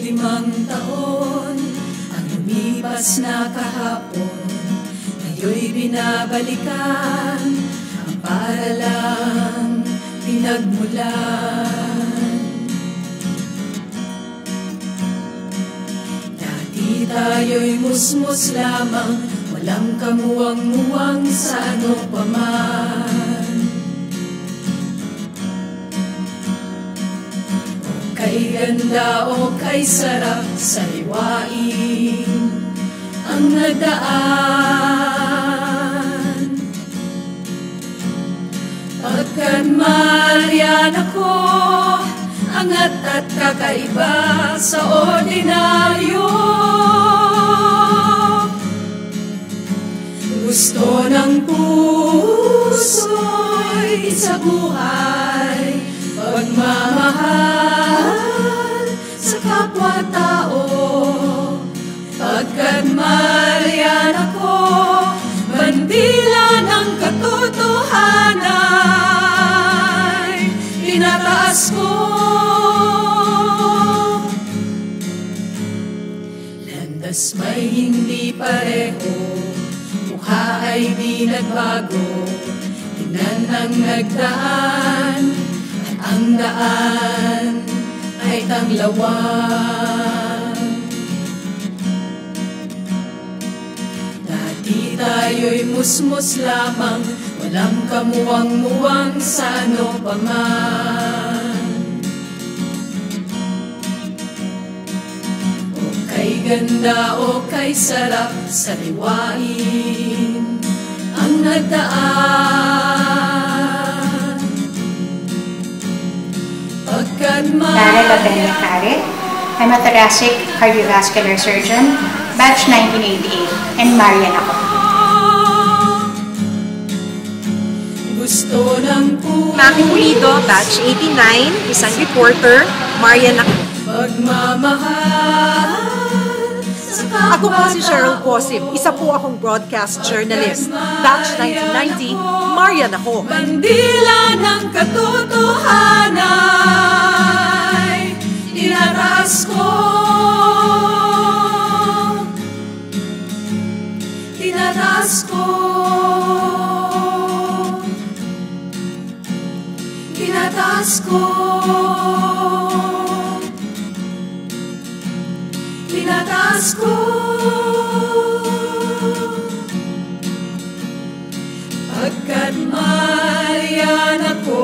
5 taon ang lumipas na kahapon, ngayon'y binabalikan ang paaralang pinagmulan. Dati tayo'y musmus lamang, walang kamuwang-muwang sa ano pa man. Kay ganda o kay sarap sa liwain ang nagdaan. Pagkat marian ako, angat at kakaiba sa ordinaryo. Gusto ng puso'y sa buhay, pagmamahal sa kapwa-tao. Pagkat marian ako, bandila ng katotohanan, tinataas ko. Landas may hindi pareho, mukha ay di nagbago. Tingnan ang nagdaan, ang daan ay tanglawan. Dati tayo'y musmus lamang, walang kamuwang-muwang sa ano pa man. O kay ganda o kay sarap sa liwain ang nagdaan. Darrell Abella Care. I'm a thoracic cardiovascular surgeon, batch 1988, and marian ako. Gusto ng Maki Pulido, batch 89, isang reporter, marian ako. Pagmamahal sa Ako po si Cheryl Posib, isa po akong broadcast journalist, batch 1990, marian ako. Bandila ng katotohanan, tinataas ko. Tinataas ko. Tinataas ko. Tinataas ko. Pagkat marian ako,